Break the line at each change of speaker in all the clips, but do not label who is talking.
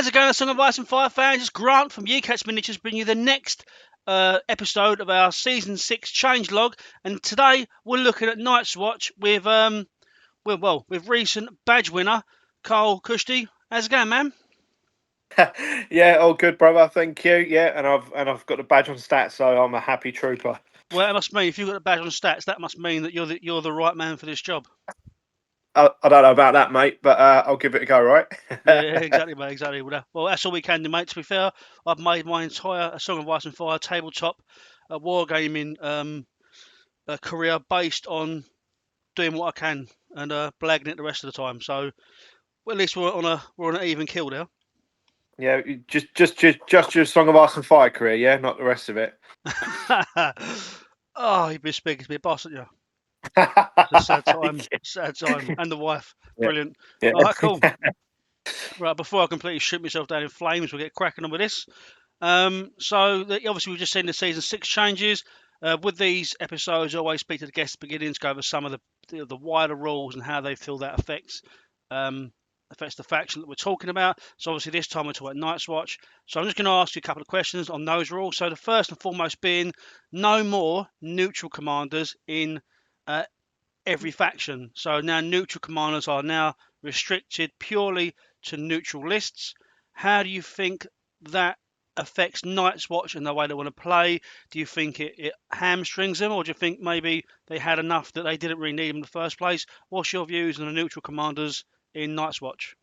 How's it going, Song of Ice and Fire fans? It's Grant from Yeecats Miniatures bringing you the next episode of our Season 6 changelog. And today we're looking at Night's Watch with with recent badge winner, Karl Christy. How's it going, man?
Yeah, all good, brother. Thank you. Yeah, and I've got the badge on stats, so I'm a happy trooper.
Well, it must mean if you've got a badge on stats, that must mean that you're the right man for this job.
I don't know about that, mate, but I'll give it a go, right?
Yeah, exactly, mate. Exactly. Well, that's all we can do, mate. To be fair, I've made my entire Song of Ice and Fire tabletop wargaming career based on doing what I can and blagging it the rest of the time. So well, at least we're on an even kill there.
Yeah, just your Song of Ice and Fire career, yeah, not the rest of it.
Oh, you've been speaking to me, boss, haven't you? It's a sad time, sad time, and the wife.
Yeah.
Brilliant.
Yeah.
All right, cool. Right, before I completely shoot myself down in flames, we'll get cracking on with this. Obviously we've just seen the season 6 changes. With these episodes, I always speak to the guests at the beginning to go over some of the wider rules and how they feel that affects the faction that we're talking about. So obviously this time we're talking about Night's Watch. So I'm just going to ask you a couple of questions on those rules. So the first and foremost being no more neutral commanders in every faction. So now neutral commanders are now restricted purely to neutral lists. How do you think that affects Night's Watch and the way they want to play? Do you think it hamstrings them, or do you think maybe they had enough that they didn't really need them in the first place? What's your views on the neutral commanders in Night's Watch?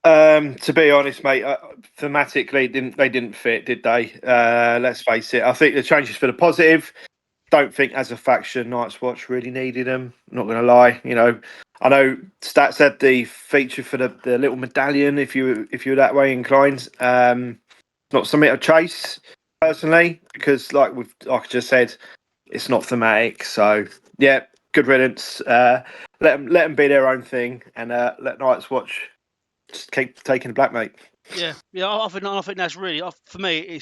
To be honest, mate, thematically they didn't fit, did they? Let's face it. I think the changes for the positive. Don't think as a faction Night's Watch really needed them. Not going to lie, I know Stats had the feature for the little medallion. If you're that way inclined, not something to chase personally because, like I just said, it's not thematic. So yeah, good riddance. Let them be their own thing, and let Night's Watch just keep taking the black, mate.
Yeah, I think that's really for me.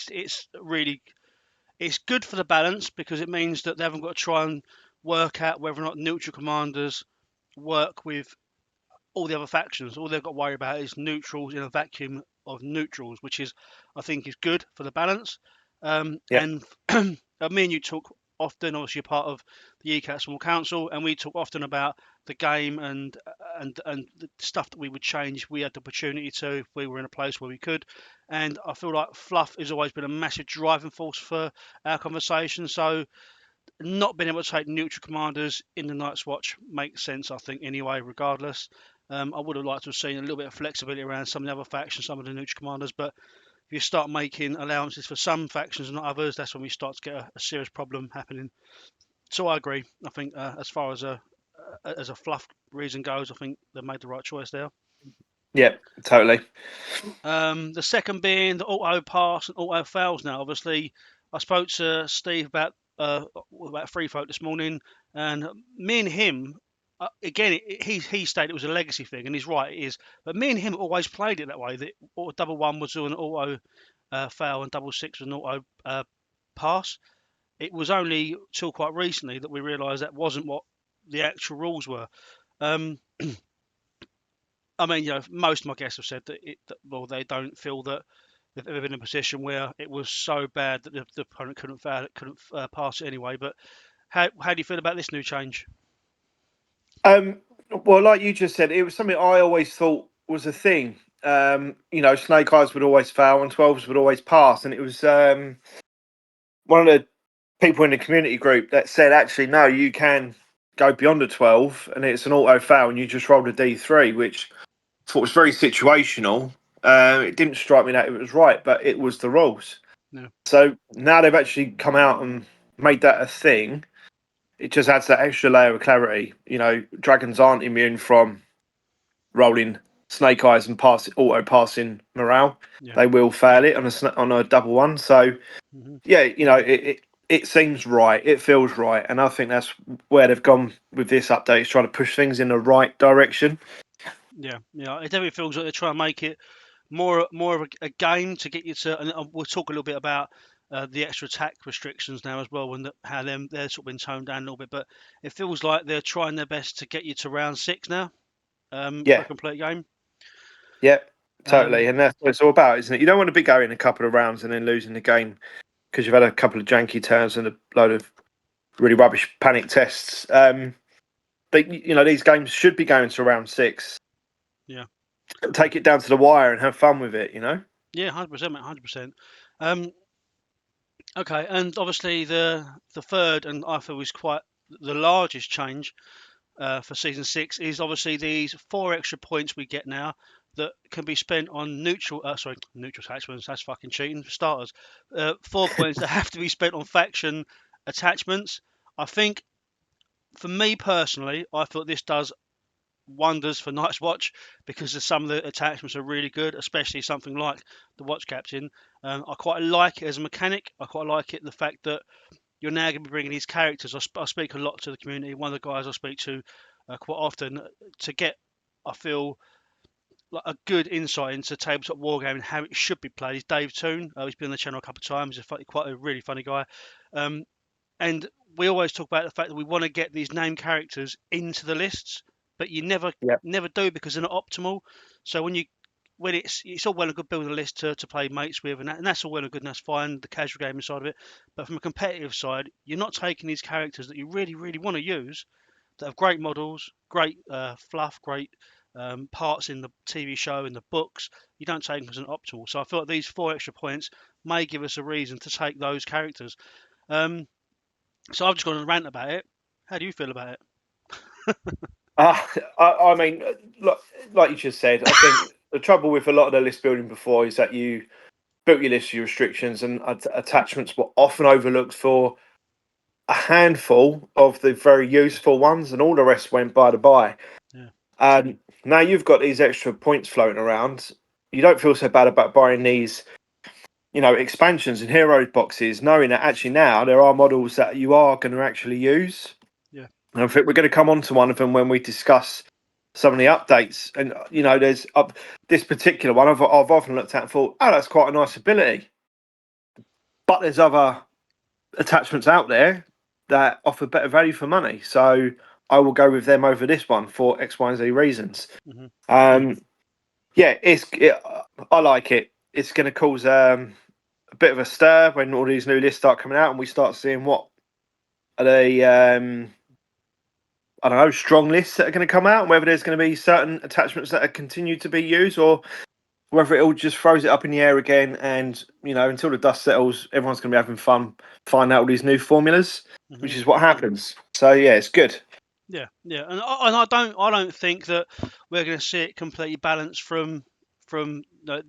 It's good for the balance because it means that they haven't got to try and work out whether or not neutral commanders work with all the other factions. All they've got to worry about is neutrals in a vacuum of neutrals, which is, I think, is good for the balance. And me and you talk often. Obviously, you're part of the ECAT Small Council, and we talk often about the game and the stuff that we would change if we had the opportunity to, if we were in a place where we could. And I feel like fluff has always been a massive driving force for our conversation. So not being able to take neutral commanders in the Night's Watch makes sense, I think, anyway, regardless. I would have liked to have seen a little bit of flexibility around some of the other factions, some of the neutral commanders, but if you start making allowances for some factions and not others, that's when we start to get a serious problem happening. So I agree. I think as far as a fluff reason goes, I think they made the right choice there.
Yeah, totally.
The second being the auto pass and auto fails. Now, obviously, I spoke to Steve about Free Folk this morning, and me and him, again, he stated it was a legacy thing, and he's right, it is. But me and him always played it that way. That double one was an auto fail and double six was an auto pass. It was only till quite recently that we realised that wasn't what the actual rules were. I mean, most of my guests have said that they don't feel that they've ever been in a position where it was so bad that the opponent couldn't pass it anyway. But how do you feel about this new change?
Well, like you just said, it was something I always thought was a thing. Snake eyes would always fail and 12s would always pass. And it was one of the people in the community group that said, actually, no, you can go beyond a 12 and it's an auto fail and you just rolled a D3, which I thought was very situational. It didn't strike me that it was right, but it was the rules.
No.
So now they've actually come out and made that a thing. It just adds that extra layer of clarity. Dragons aren't immune from rolling snake eyes and auto passing morale. Yeah. They will fail it on a double one. So, it seems right. It feels right, and I think that's where they've gone with this update. Is trying to push things in the right direction.
Yeah, it definitely feels like they're trying to make it more of a game to get you to. And we'll talk a little bit about the extra attack restrictions now as well, and how they're sort of been toned down a little bit. But it feels like they're trying their best to get you to round 6 now. For a complete game.
Yeah, Totally, and that's what it's all about, isn't it? You don't want to be going a couple of rounds and then losing the game because you've had a couple of janky turns and a load of really rubbish panic tests. But these games should be going to round 6.
Yeah.
Take it down to the wire and have fun with it.
Yeah, 100%, mate, 100%. Okay, and obviously the third, and I feel is quite the largest change for season 6 is obviously these 4 extra points we get now that can be spent on neutral attachments. That's fucking cheating for starters. 4 points that have to be spent on faction attachments. I think, for me personally, I thought this does wonders for Night's Watch because some of the attachments are really good, especially something like the Watch Captain. I quite like it as a mechanic. I quite like it the fact that you're now going to be bringing these characters. I speak a lot to the community. One of the guys I speak to quite often to get, I feel, like a good insight into tabletop wargaming and how it should be played. Is Dave Toon. He's been on the channel a couple of times. He's quite a really funny guy. And we always talk about the fact that we want to get these named characters into the lists, but you never do because they're not optimal. So when it's all well and good building a list to play mates with, and that's all well and good, and that's fine, the casual gaming side of it. But from a competitive side, you're not taking these characters that you really, really want to use, that have great models, great fluff, great parts in the TV show, in the books. You don't take them as an optimal. So I feel like these 4 extra points may give us a reason to take those characters. So I've just gone on a rant about it. How do you feel about it?
I mean, like you just said, I think the trouble with a lot of the list building before is that you built your list, your restrictions, and attachments were often overlooked for a handful of the very useful ones, and all the rest went by the by.
Yeah.
Now you've got these extra points floating around. You don't feel so bad about buying these, expansions and hero boxes, knowing that actually now there are models that you are going to actually use.
Yeah.
And I think we're going to come on to one of them when we discuss some of the updates. And there's this particular one I've often looked at and thought, oh, that's quite a nice ability. But there's other attachments out there that offer better value for money, so I will go with them over this one for X, Y, and Z reasons.
Mm-hmm.
Yeah, I like it. It's going to cause a bit of a stir when all these new lists start coming out and we start seeing what are they I don't know, strong lists that are going to come out, and whether there's going to be certain attachments that are continue to be used, or whether it all just throws it up in the air again. And until the dust settles, everyone's going to be having fun, find out all these new formulas, which is what happens. So yeah, it's good.
Yeah, and I don't think that we're going to see it completely balanced from the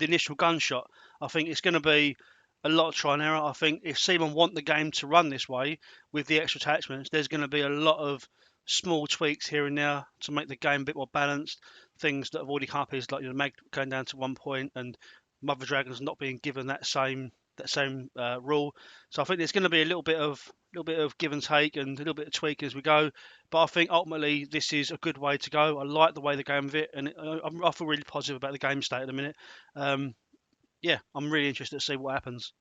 initial gunshot. I think it's going to be a lot of try and error. I think if Simon want the game to run this way with the extra attachments, there's going to be a lot of small tweaks here and there to make the game a bit more balanced. Things that have already come up is like Mag going down to 1 point and Mother Dragons not being given that same rule. So I think there's going to be a little bit of give and take and a little bit of tweaking as we go. But I think ultimately this is a good way to go. I like the way the game of it, and I feel really positive about the game state at the minute. Yeah, I'm really interested to see what happens.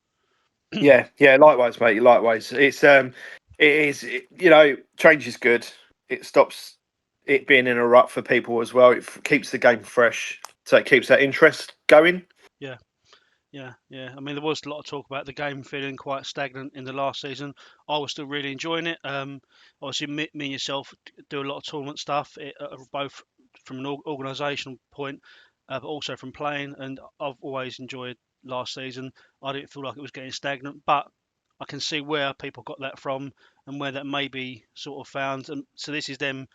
Yeah, likewise, mate. Likewise. Change is good. It stops it being in a rut for people as well. It keeps the game fresh, so it keeps that interest going.
Yeah. I mean, there was a lot of talk about the game feeling quite stagnant in the last season. I was still really enjoying it. Obviously, me and yourself do a lot of tournament stuff, both from an organisational point, but also from playing. And I've always enjoyed last season. I didn't feel like it was getting stagnant, but I can see where people got that from and where that may be sort of found. And so this is them,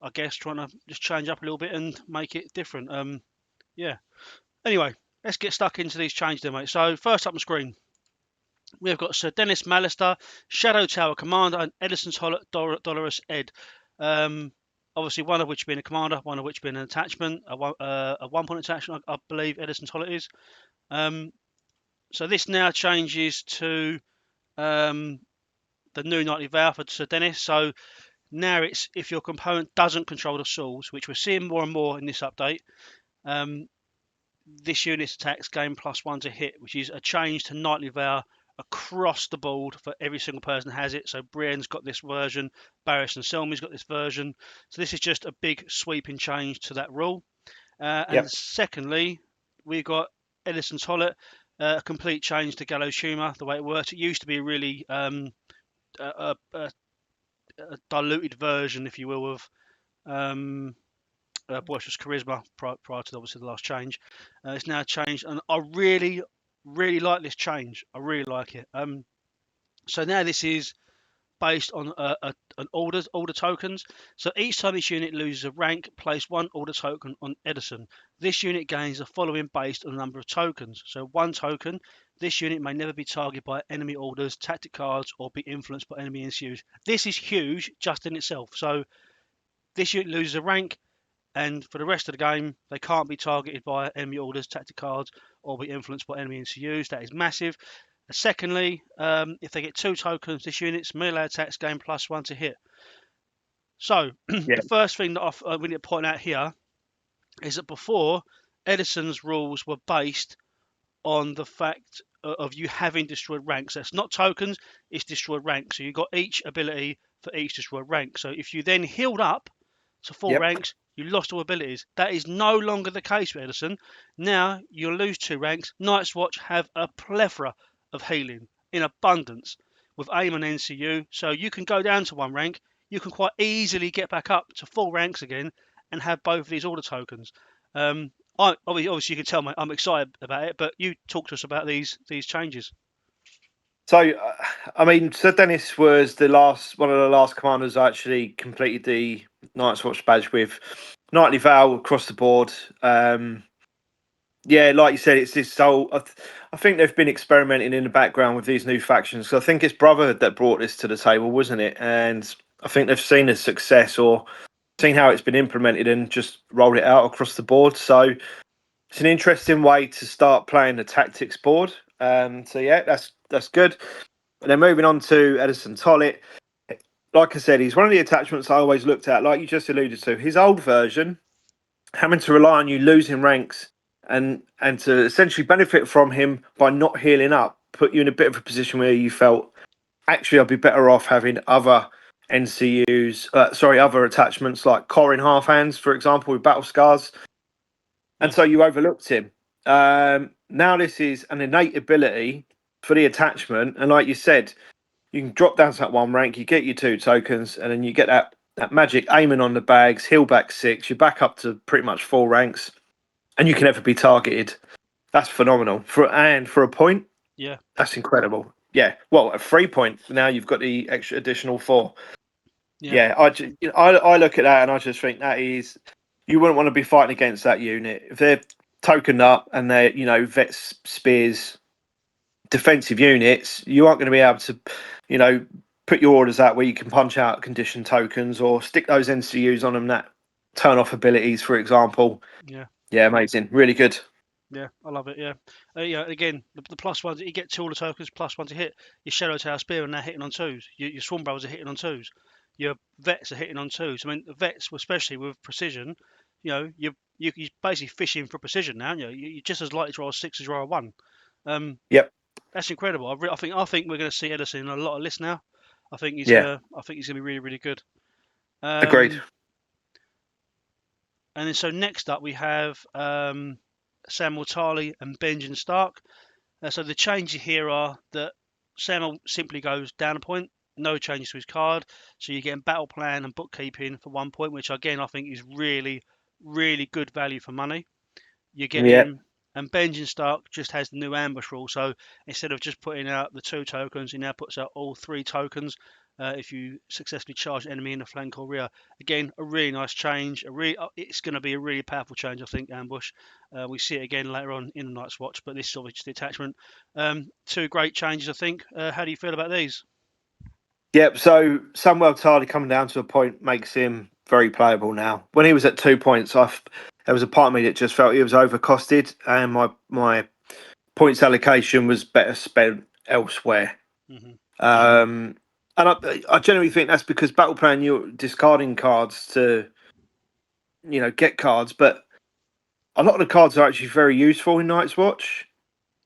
I guess, trying to just change up a little bit and make it different. Yeah. Anyway, let's get stuck into these changes then, mate. So first up on screen, we've got Sir Dennis Mallister, Shadow Tower Commander, and Edison Dolorous Ed. Obviously, one of which being a commander, one of which being an attachment, a 1 point attachment, I believe Edison Tollett is. So this now changes to the new nightly vow for Sir Dennis. So now it's if your component doesn't control the souls, which we're seeing more and more in this update. This unit's attacks gain +1 to hit, which is a change to Nightly Vow across the board for every single person that has it. So Brienne's got this version, Barris and Selmy's got this version. So this is just a big sweeping change to that rule. And secondly, we've got Edison Tollett, a complete change to Gallows Humour, the way it works. It used to be a really a diluted version, if you will, of Boisterous Charisma prior to obviously the last change. It's now changed, and I really, really like this change. I really like it. So now this is based on an order tokens. So each time each unit loses a rank, place one order token on Edison. This unit gains the following based on the number of tokens. So one token. This unit may never be targeted by enemy orders, tactic cards, or be influenced by enemy NCUs. This is huge just in itself. So this unit loses a rank, and for the rest of the game, they can't be targeted by enemy orders, tactic cards, or be influenced by enemy NCUs. That is massive. Secondly, if they get 2 tokens, this unit's melee attacks gain +1 to hit. So, the first thing that we need to point out here is that before, Edison's rules were based on the fact of you having destroyed ranks. So it's not tokens, it's destroyed ranks. So you've got each ability for each destroyed rank. So if you then healed up to 4 ranks, you lost all abilities. That is no longer the case with Edison. Now you'll lose 2 ranks. Night's Watch have a plethora of healing in abundance with aim and NCU. So you can go down to 1 rank. You can quite easily get back up to 4 ranks again and have both of these order tokens. Obviously, you can tell I'm excited about it, but you talk to us about these changes.
So, I mean, Sir Dennis was one of the last commanders I actually completed the Night's Watch badge with. Nightly Vow across the board. Yeah, like you said, it's this whole. I think they've been experimenting in the background with these new factions. So I think it's Brotherhood that brought this to the table, wasn't it? And I think they've seen the success or seen how it's been implemented and just rolled it out across the board. So it's an interesting way to start playing the tactics board. So yeah, that's good. And then moving on to Edison Tollett. Like I said, he's one of the attachments I always looked at, like you just alluded to. His old version, having to rely on you losing ranks and to essentially benefit from him by not healing up, put you in a bit of a position where you felt, actually, I'd be better off having other other attachments like Corin Half Hands, for example, with Battle Scars. And so you overlooked him. Now this is an innate ability for the attachment. And like you said, you can drop down to that 1 rank, you get your 2 tokens, and then you get that magic aiming on the bags, heal back 6, you're back up to pretty much 4 ranks, and you can never be targeted. That's phenomenal. For a point,
yeah,
that's incredible. Yeah, well, a 3 point, now you've got the extra additional 4. Yeah, I look at that and I just think that is, you wouldn't want to be fighting against that unit. If they're tokened up and they're, vets, spears, defensive units, you aren't going to be able to, put your orders out where you can punch out condition tokens or stick those NCUs on them that turn off abilities, for example. Yeah, amazing, really good.
Yeah, I love it. Yeah, again, the +1s, you get 2 order tokens, +1 to hit. Your Shadow Tower Spear and they're hitting on 2s. Your Swarm Brothers are hitting on 2s. Your vets are hitting on 2s. I mean, the vets, especially with precision, you're basically fishing for precision now. You're just as likely to roll a 6 as you roll a 1.
Yep,
that's incredible. I think we're going to see Edison in a lot of lists now. I think he's going to be really, really good.
Agreed.
And then so next up we have Samwell and Benjen Stark. So the changes here are that Samwell simply goes down a point, no changes to his card. So you're getting battle plan and bookkeeping for 1 point, which again I think is really, really good value for money. You're getting, and Benjen Stark just has the new ambush rule. So instead of just putting out the 2 tokens, he now puts out all 3 tokens. If you successfully charge an enemy in the flank or rear. Again, a really nice change. It's going to be a really powerful change, I think, ambush. We see it again later on in the Night's Watch, but this is obviously the attachment. 2 great changes, I think. How do you feel about these?
Yep, so Samwell Tardy coming down to a point makes him very playable now. When he was at 2 points, there was a part of me that just felt he was overcosted, and my points allocation was better spent elsewhere. Mm-hmm. And I generally think that's because battle plan, you're discarding cards to, get cards, but a lot of the cards are actually very useful in Night's Watch.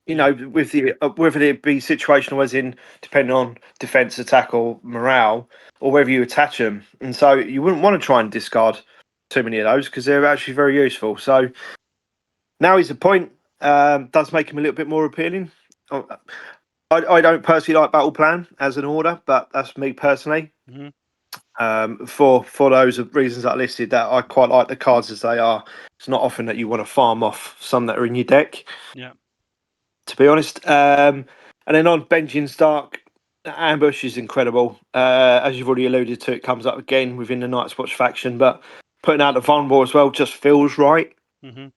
With the whether it be situational, as in depending on defense, attack, or morale, or whether you attach them. And so you wouldn't want to try and discard too many of those because they're actually very useful. So now he's a point. Does make him a little bit more appealing. I don't personally like Battle Plan as an order, but that's me personally.
Hmm.
For those reasons that I listed, that I quite like the cards as they are. It's not often that you want to farm off some that are in your deck,
Yeah.
to be honest. And then on Benjen Stark, Ambush is incredible. As you've already alluded to, it comes up again within the Night's Watch faction, but putting out the vulnerable as well just feels right.
Hmm.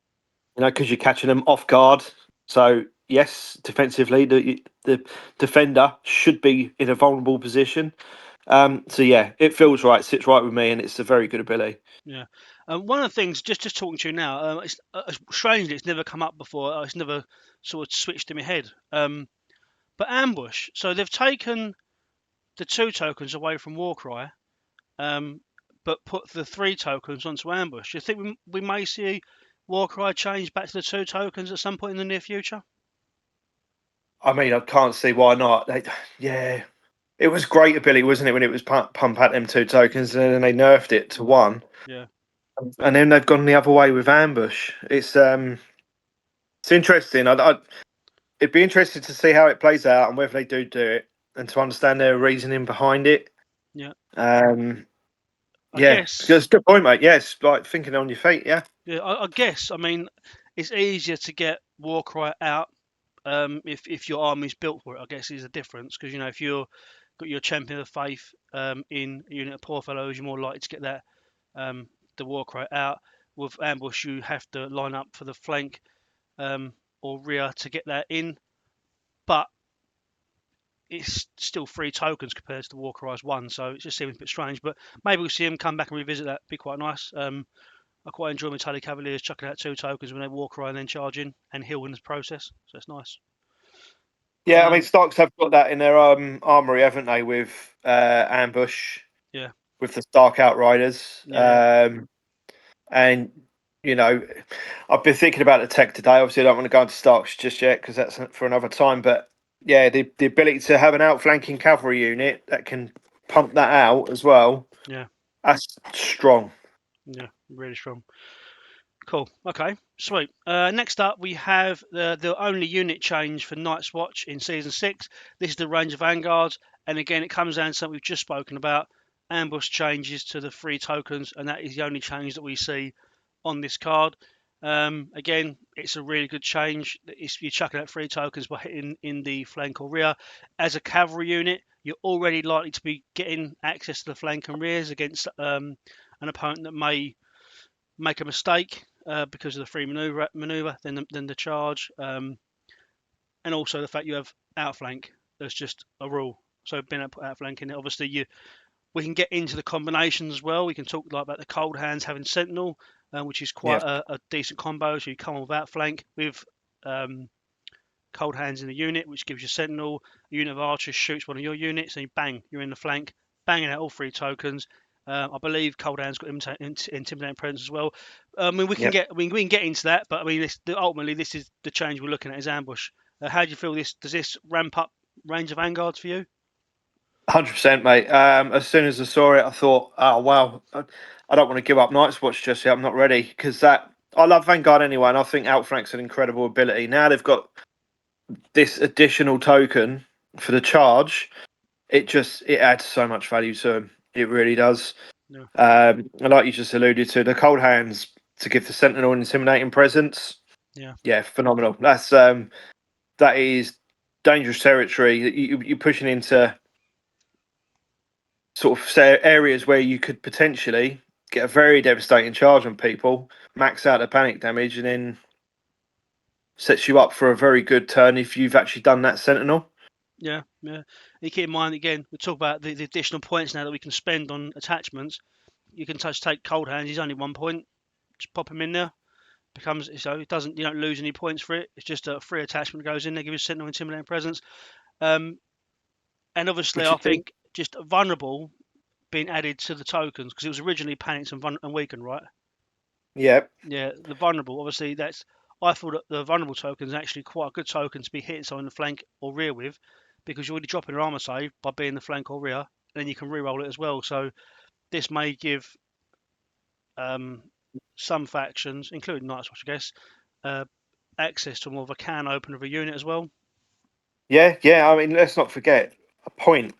Because you're catching them off guard. So yes, defensively, the defender should be in a vulnerable position. So yeah, it feels right, sits right with me, and it's a very good ability.
Yeah. One of the things, just talking to you now, it's strangely it's never come up before. It's never sort of switched in my head. But ambush. So they've taken the 2 tokens away from Warcry, but put the 3 tokens onto ambush. Do you think we may see Warcry change back to the 2 tokens at some point in the near future?
I mean, I can't see why not. Yeah, it was great ability, wasn't it, when it was pump at them 2 tokens, and then they nerfed it to 1,
Yeah.
and then they've gone the other way with ambush. It's interesting. It'd be interesting to see how it plays out and whether they do it, and to understand their reasoning behind it.
Yeah.
Um,
I
yeah,
guess.
it's a good point, mate. Yes, like thinking on your feet. Yeah,
Yeah. I guess. I mean, it's easier to get Warcry out if your army's built for it. I guess is a difference because if you're got your champion of faith in a unit of poor fellows, you're more likely to get that the Warcry out. With ambush, you have to line up for the flank or rear to get that in, but it's still 3 tokens compared to the Warcry's 1, so it just seems a bit strange. But maybe we'll see him come back and revisit that. Be quite nice. I quite enjoy Metallic Cavaliers chucking out 2 tokens when they Warcry and then charging and heal in the process, so it's nice.
yeah. I mean,
Um,
Starks have got that in their armory, haven't they? With ambush,
yeah,
with the Stark Outriders,
yeah,
and you know, I've been thinking about the tech today. Obviously, I don't want to go into Starks just yet because that's for another time. But yeah, the ability to have an outflanking cavalry unit that can pump that out as well.
yeah,
That's strong.
yeah, really strong. Cool. Okay, sweet. Next up, we have the only unit change for Night's Watch in Season 6. This is the range of Vanguards, and again, it comes down to something we've just spoken about. Ambush changes to the 3 tokens, and that is the only change that we see on this card. Again, it's a really good change. You're chucking out 3 tokens by hitting in the flank or rear. As a cavalry unit, you're already likely to be getting access to the flank and rears against an opponent that may make a mistake because of the free maneuver, then the charge, and also the fact you have outflank. That's just a rule. So being able to put outflank in it, obviously we can get into the combinations as well. We can talk like about the cold hands having sentinel, which is
Yeah,
quite a decent combo. So you come on with outflank with cold hands in the unit, which gives you sentinel. A unit of archers shoots one of your units, and you bang, you're in the flank, banging out all 3 tokens. I believe cold hands got intimidating presence as well. I mean,
yeah.
we can get into that, but I mean, ultimately this is the change we're looking at is ambush. How do you feel this? Does this ramp up range of vanguards for you?
100%, mate. As soon as I saw it, I thought, oh wow, I don't want to give up Night's Watch just yet. I'm not ready because that I love Vanguard anyway, and I think Outflank's an incredible ability. Now they've got this additional token for the charge. It adds so much value to them. It really does.
No.
And like you just alluded to, the cold hands to give the Sentinel an intimidating presence.
Yeah.
Yeah, phenomenal. That is dangerous territory. You're pushing into sort of areas where you could potentially get a very devastating charge on people, max out the panic damage, and then sets you up for a very good turn if you've actually done that Sentinel.
Yeah, yeah. You keep in mind again, we talk about the additional points now that we can spend on attachments. You can take cold hands. He's only 1 point. Just pop him in there. Becomes so it doesn't you don't lose any points for it. It's just a free attachment that goes in there, gives you sentinel intimidating presence. Um, and obviously,
Which
I
is big.
think just vulnerable being added to the tokens because it was originally panicked and weakened, right?
Yeah,
Yeah, the vulnerable. Obviously, that's I thought that the vulnerable token is actually quite a good token to be hitting someone in the flank or rear with because you're already dropping an armor save by being the flank or rear, and then you can re-roll it as well. So this may give some factions, including Night's Watch, I guess, access to more of a can opener of a unit as well.
Yeah. I mean, let's not forget a point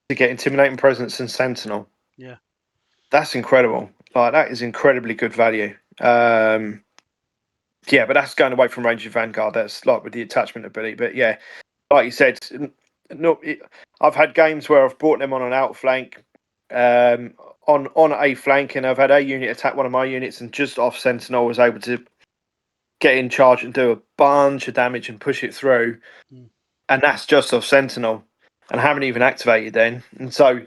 to get intimidating presence and sentinel.
Yeah.
That's incredible. Like that is incredibly good value. Yeah, but that's going away from range of Vanguard. That's like with the attachment ability. But yeah, like you said, I've had games where I've brought them on an outflank, on a flank, and I've had a unit attack one of my units, and just off Sentinel was able to get in charge and do a bunch of damage and push it through, and that's just off Sentinel, and I haven't even activated then, and so.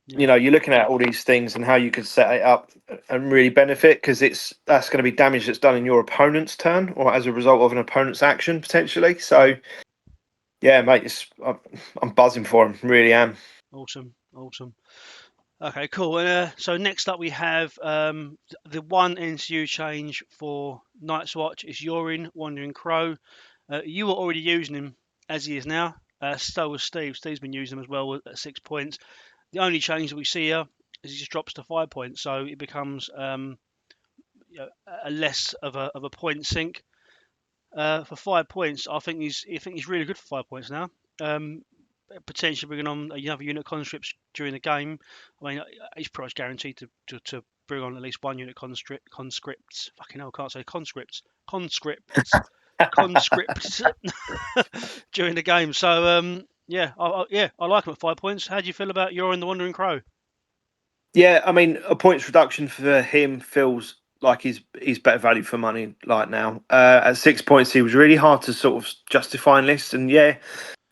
You know, you're looking at all these things and how you could set it up and really benefit because that's going to be damage that's done in your opponent's turn or as a result of an opponent's action potentially. So, yeah, mate, I'm buzzing for him. Really am.
Awesome. Okay, cool. So next up we have the one NCU change for Night's Watch is Yoren, Wandering Crow. You were already using him as he is now. So was Steve. Steve's been using him as well at 6 points. The only change that we see here is he just drops to 5 points, so it becomes a less of a point sink. For 5 points, I think he's really good for 5 points now. Potentially bringing on another unit of conscripts during the game. I mean, he's pretty much guaranteed to bring on at least one unit conscripts. Fucking hell, I can't say conscripts during the game. So I like him at 5 points. How do you feel about Yoren the Wandering Crow?
Yeah, I mean, a points reduction for him feels like he's better value for money. Like now, at 6 points, he was really hard to sort of justify in lists, and yeah,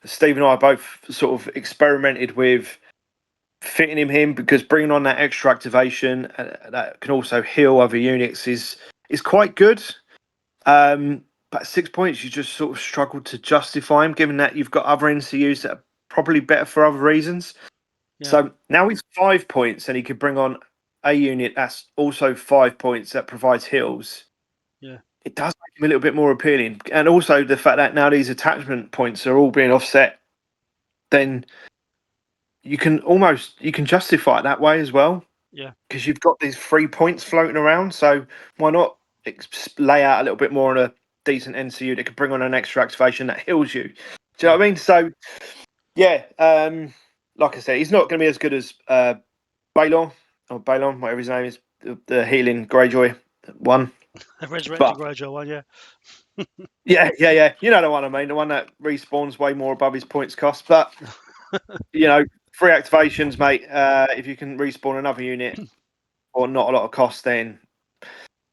Steve and I both sort of experimented with fitting him in because bringing on that extra activation that can also heal other units is quite good. But at 6 points, you just sort of struggled to justify him, given that you've got other NCUs that are probably better for other reasons.
Yeah.
So now he's 5 points, and he could bring on a unit that's also 5 points that provides heals.
Yeah.
It does make him a little bit more appealing, and also the fact that now these attachment points are all being offset, then you can justify it that way as well.
Yeah.
Because you've got these 3 points floating around, so why not lay out a little bit more on a decent NCU that could bring on an extra activation that heals you? Do you know what I mean? So yeah, like I said, he's not going to be as good as Balon, whatever his name is, the healing Greyjoy one.
The resurrected Greyjoy one, yeah.
Yeah. You know the one I mean, the one that respawns way more above his points cost. But you know, 3 activations, mate. If you can respawn another unit or not a lot of cost, then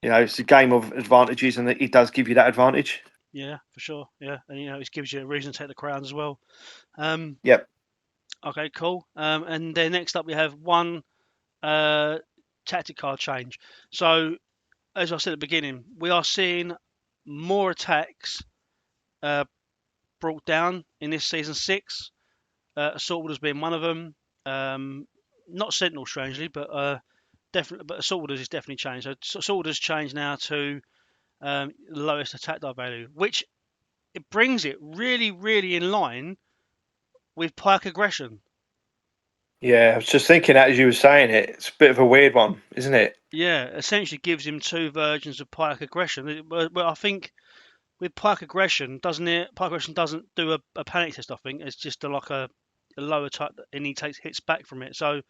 you know it's a game of advantages, and it does give you that advantage.
Yeah, for sure. Yeah, and it gives you a reason to take the crowns as well.
Yep.
Okay, cool. And then next up we have one tactic card change. So, as I said at the beginning, we are seeing more attacks brought down in this season 6. Assault Orders being one of them. Not Sentinel, strangely, but definitely. But Assault Orders is definitely changed. So Assault Orders changed now to lowest attack die value, which it brings it really, really in line with Pike Aggression.
Yeah, I was just thinking that as you were saying it. It's a bit of a weird one, isn't it?
Yeah, essentially gives him 2 versions of Pike Aggression. But I think with Pike Aggression, doesn't it? Pike Aggression doesn't do a panic test. I think it's just like a lower type, and he takes hits back from it. So,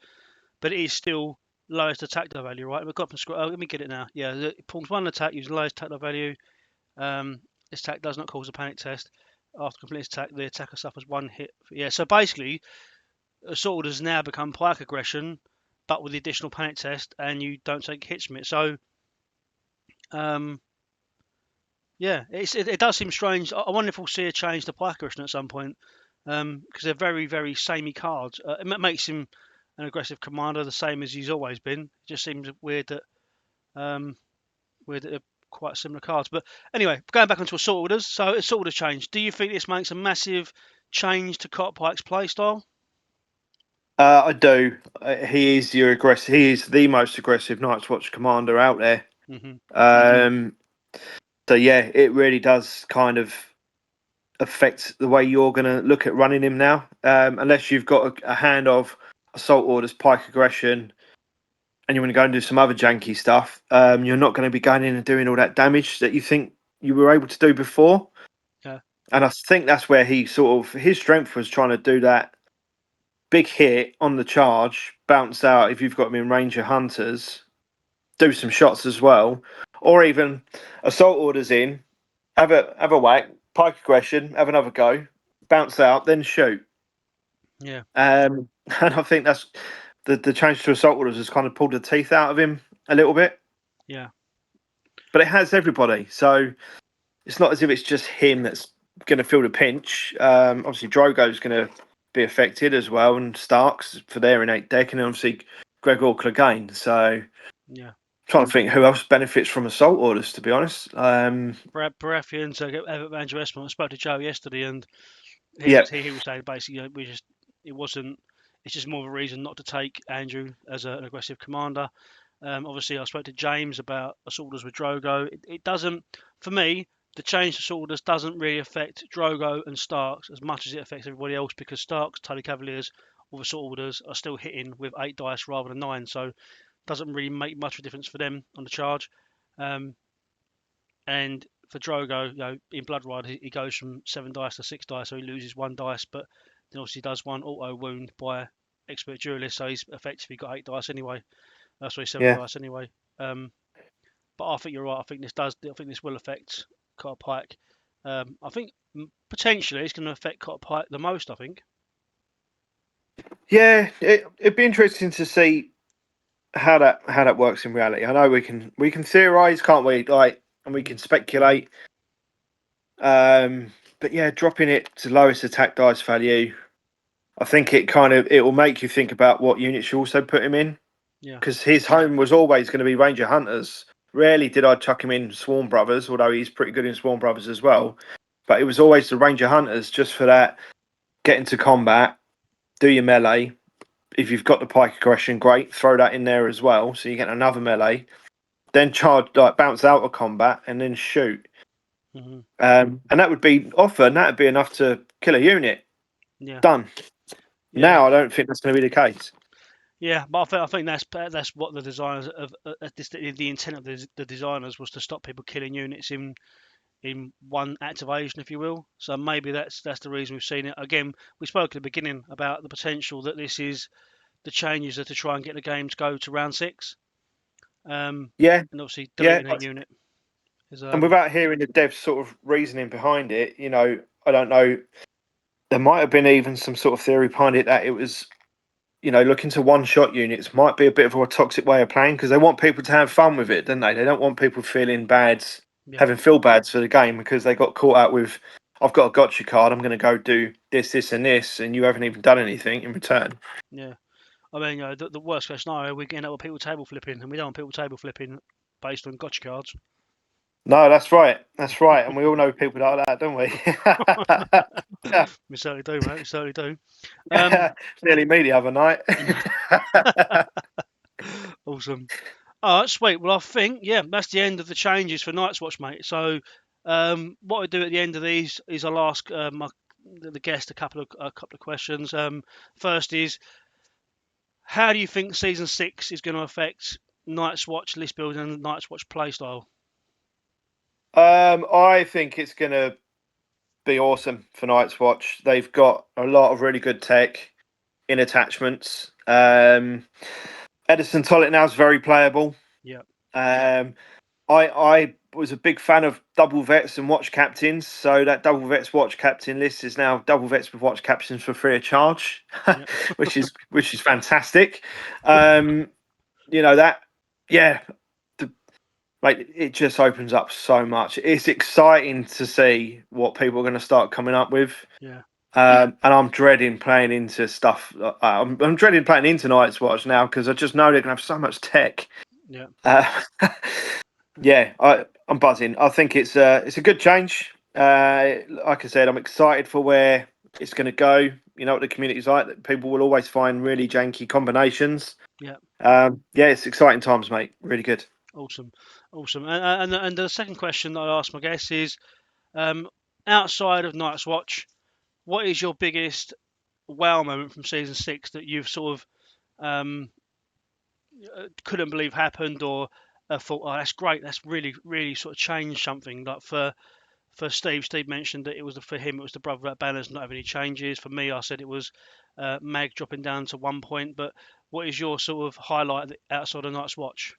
but it is still lowest attack die value, right? We've got from scroll. Let me get it now. Yeah, it performs 1 attack using lowest attack die value. This attack does not cause a panic test. After completing this attack, the attacker suffers 1 hit. Yeah, so basically, Assault has now become Pike Aggression, but with the additional panic test, and you don't take hits from it. So, yeah, it does seem strange. I wonder if we'll see a change to Pike Aggression at some point, because they're very, very samey cards. It makes him an aggressive commander, the same as he's always been. It just seems weird that they're quite similar cards. But anyway, going back onto Assault Orders. So Assault Orders changed. Do you think this makes a massive change to Cot Pike's playstyle?
I do. He is your aggressive. He is the most aggressive Night's Watch commander out there.
Mm-hmm.
So yeah, it really does kind of affect the way you're going to look at running him now. Unless you've got a hand of Assault Orders, Pike Aggression, and you want to go and do some other janky stuff, you're not going to be going in and doing all that damage that you think you were able to do before.
Yeah.
And I think that's where he sort of his strength was trying to do that big hit on the charge, bounce out if you've got him in range of hunters, do some shots as well, or even assault orders in, have a whack, pike aggression, have another go, bounce out, then shoot.
Yeah.
And I think that's the change to assault orders has kind of pulled the teeth out of him a little bit.
Yeah.
But it has everybody, so it's not as if it's just him that's going to feel the pinch. Obviously, Drogo's going to be affected as well, and Starks for their innate deck, and obviously Greg Orkle again. So,
Yeah.
trying to think who else benefits from assault orders. To be honest,
Baratheon's Andrew Esmond. I spoke to Joe yesterday, and
yeah,
he was saying basically, it wasn't. It's just more of a reason not to take Andrew as an aggressive commander. Obviously, I spoke to James about assault orders with Drogo. It doesn't, for me, the change to assault orders doesn't really affect Drogo and Starks as much as it affects everybody else, because Starks, Tully Cavaliers, with assault orders are still hitting with 8 dice rather than 9, so it doesn't really make much of a difference for them on the charge. And for Drogo, in Blood Ride, he goes from 7 dice to 6 dice, so he loses 1 dice, but then obviously does 1 auto wound by expert duelist, so he's effectively got 8 dice anyway. Sorry, 7
yeah,
dice anyway. But I think you're right. I think this will affect Cotter Pike. I think potentially it's going to affect Cotter Pike the most. I think.
yeah. It'd be interesting to see how that works in reality. I know we can theorize, can't we? Like, and we can speculate. But yeah, dropping it to lowest attack dice value, I think it will make you think about what units you also put him in,
Yeah.
because his home was always going to be Ranger Hunters. Rarely did I chuck him in Swarm Brothers, although he's pretty good in Swarm Brothers as well. But it was always the Ranger Hunters, just for that, get into combat, do your melee. If you've got the pike aggression, great, throw that in there as well, so you get another melee. Then charge, like bounce out of combat, and then shoot.
Hmm.
And that would be often that would be enough to kill a unit.
Yeah.
Done.
Yeah.
Now I don't think that's going to be the case.
Yeah. But I think that's what the designers of the intent of the designers was to stop people killing units in one activation, if you will. So maybe that's the reason we've seen it. Again, we spoke at the beginning about the potential that this is the changes are to try and get the game to go to round 6.
Yeah,
And obviously
yeah.
deleting a unit is
And without hearing the dev's sort of reasoning behind it, I don't know. There might have been even some sort of theory behind it that it was, looking to one-shot units might be a bit of a toxic way of playing, because they want people to have fun with it, don't they? They don't want people feeling bad,
yeah,
having feel bad for the game because they got caught out with, I've got a gotcha card, I'm going to go do this, this, and this, and you haven't even done anything in return.
yeah. I mean, the worst case scenario, we end up with people table flipping, and we don't want people table flipping based on gotcha cards.
No, that's right. That's right. And we all know people like that, don't we?
We certainly do, mate. We certainly do.
Nearly me the other night.
Awesome. All right, sweet. Well, I think that's the end of the changes for Night's Watch, mate. So, what I do at the end of these is I'll ask the guest a couple of questions. First is, how do you think season 6 is going to affect Night's Watch list building and Night's Watch playstyle?
I think it's going to be awesome for Night's Watch. They've got a lot of really good tech in attachments. Edison Tollett now is very playable.
Yeah.
I was a big fan of double vets and watch captains, so that double vets watch captain list is now double vets with watch captains for free of charge,
Yeah.
which is fantastic. That, yeah, like it just opens up so much. It's exciting to see what people are going to start coming up with.
Yeah.
And I'm dreading playing into stuff. I'm dreading playing into Night's Watch now, because I just know they're going to have so much tech.
Yeah.
Yeah, I'm buzzing. I think it's a good change. Like I said, I'm excited for where it's going to go. You know what the community's like. That people will always find really janky combinations.
Yeah.
Yeah, it's exciting times, mate. Really good.
Awesome. And the second question that I asked my guests is, outside of Night's Watch, what is your biggest wow moment from season 6 that you've sort of couldn't believe happened, or thought, oh, that's great, that's really, really sort of changed something. Like for Steve mentioned that it was for him, it was the brother without banners not having any changes. For me, I said it was Mag dropping down to 1 point. But what is your sort of highlight outside of Night's Watch?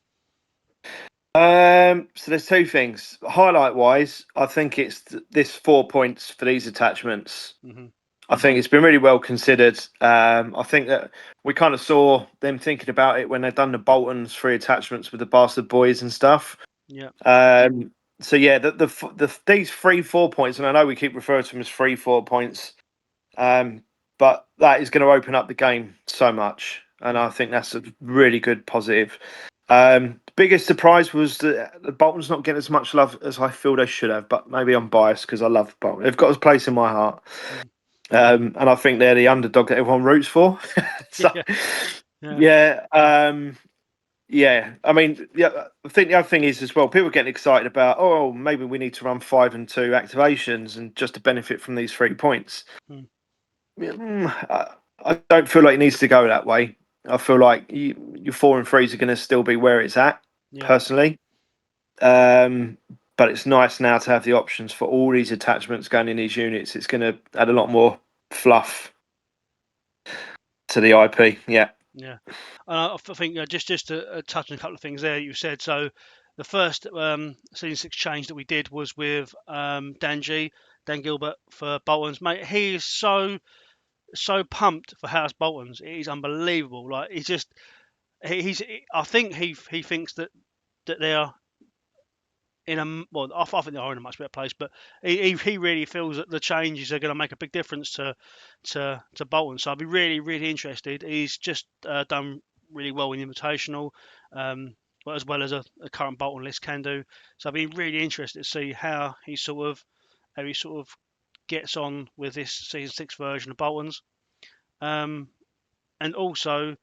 So there's two things. Highlight wise, I think it's this 4 points for these attachments.
Hmm.
I think it's been really well considered. I think that we kind of saw them thinking about it when they've done the Bolton's 3 attachments with the Bastard Boys and stuff.
Yeah,
So yeah, these 3 4 points, and I know we keep referring to them as 3 4 points, but that is going to open up the game so much, and I think that's a really good positive. Biggest surprise was that the Bolton's not getting as much love as I feel they should have, but maybe I'm biased because I love Bolton. They've got a place in my heart.
mm.
And I think they're the underdog that everyone roots for. So,
Yeah, yeah,
yeah, yeah. I mean, yeah. I think the other thing is as well, people are getting excited about, oh, maybe we need to run 5 and 2 activations and just to benefit from these 3 points.
mm.
I don't feel like it needs to go that way. I feel like your 4 and 3s are going to still be where it's at,
Yeah,
personally. But it's nice now to have the options for all these attachments going in these units. It's going to add a lot more fluff to the IP. Yeah.
yeah. I think just to touch on a couple of things there you said. So the first season 6 change that we did was with Dan Gilbert for Bolton's. Mate, he is so pumped for House Bolton's. It is unbelievable. Like he's I think he thinks that they are in a well. I think they are in a much better place, but he really feels that the changes are going to make a big difference to Bolton. So I'd be really, really interested. He's just done really well in the Invitational, but as well as a current Bolton list can do. So I'd be really interested to see how he sort of gets on with this season 6 version of Bolton's. And also,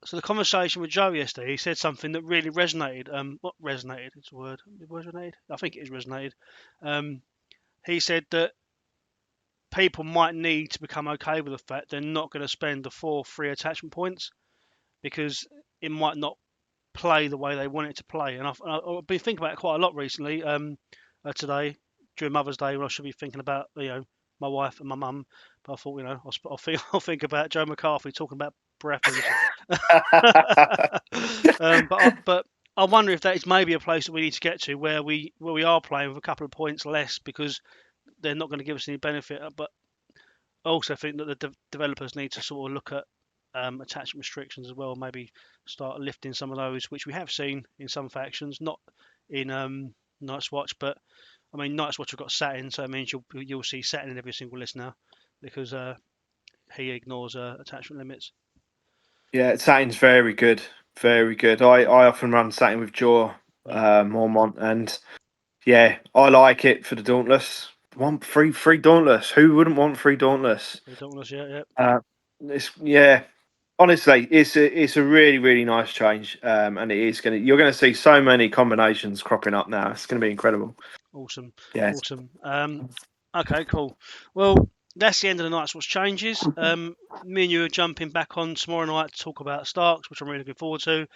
so the conversation with Joe yesterday, he said something that really resonated. What resonated? It's a word. Resonated? I think it is resonated. Um, he said that people might need to become okay with the fact they're not going to spend the 4 free attachment points because it might not play the way they want it to play. And I've been thinking about it quite a lot recently. Today during Mother's Day, when I should be thinking about my wife and my mum, but I thought I'll think about Joe McCarthy talking about preference. But I wonder if that is maybe a place that we need to get to where we are playing with a couple of points less because they're not going to give us any benefit. But I also think that the developers need to sort of look at attachment restrictions as well. Maybe start lifting some of those, which we have seen in some factions, not in Night's Watch, but I mean Night's Watch have got Satin, so it means you'll see Satin in every single list now because he ignores attachment limits.
Yeah, satin's very good, very good. I often run satin with Jaw,
Yeah,
Mormont, and yeah, I like it for the Dauntless. Want free Dauntless? Who wouldn't want free Dauntless?
we don't want to see it yet.
It's yeah. Honestly, it's a really really nice change, and you're gonna see so many combinations cropping up now. It's gonna be incredible.
Awesome,
Yeah.
awesome. Okay, cool. Well, that's the end of the Night's Watch changes. Me and you are jumping back on tomorrow night to talk about Starks, which I'm really looking forward to.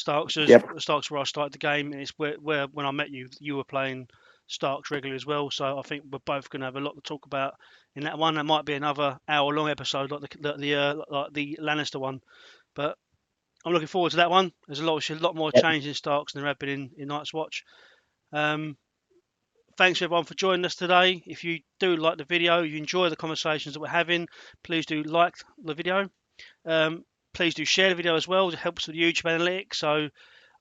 Yep.
Starks where I started the game, and it's where when I met you, you were playing Starks regularly as well. So I think we're both going to have a lot to talk about in that one. That might be another hour-long episode, like the Lannister one. But I'm looking forward to that one. There's a lot more
Yep.
change in Starks than there have been in Night's Watch. Thanks everyone for joining us today. If you do like the video, you enjoy the conversations that we're having, please do like the video. Please do share the video as well. It helps with YouTube analytics. So,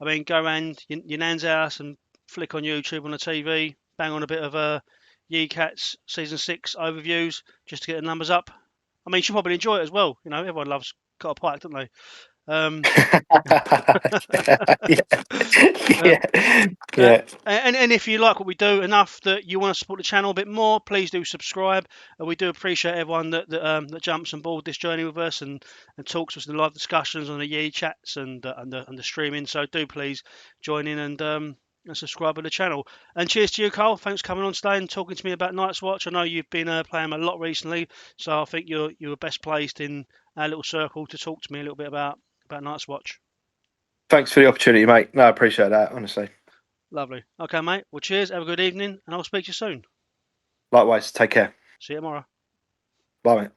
I mean, go around your nan's house and flick on YouTube on the TV, bang on a bit of Ye Cats season 6 overviews just to get the numbers up. I mean, you should probably enjoy it as well. You know, everyone loves Cotter Pike, don't they? Um,
yeah.
um,
Yeah.
Uh,
Yeah.
and if you like what we do enough that you want to support the channel a bit more, please do subscribe. We do appreciate everyone that jumps on board this journey with us and talks to us in the live discussions on the Yee chats and the streaming. So do please join in and subscribe to the channel. And cheers to you, Carl. Thanks for coming on today and talking to me about Night's Watch. I know you've been playing a lot recently, so I think you're best placed in our little circle to talk to me a little bit about Night's Watch.
Thanks for the opportunity, mate. No, I appreciate that, honestly.
Lovely. Okay, mate. Well, cheers. Have a good evening, and I'll speak to you soon.
Likewise, take care.
See you tomorrow.
Bye, mate.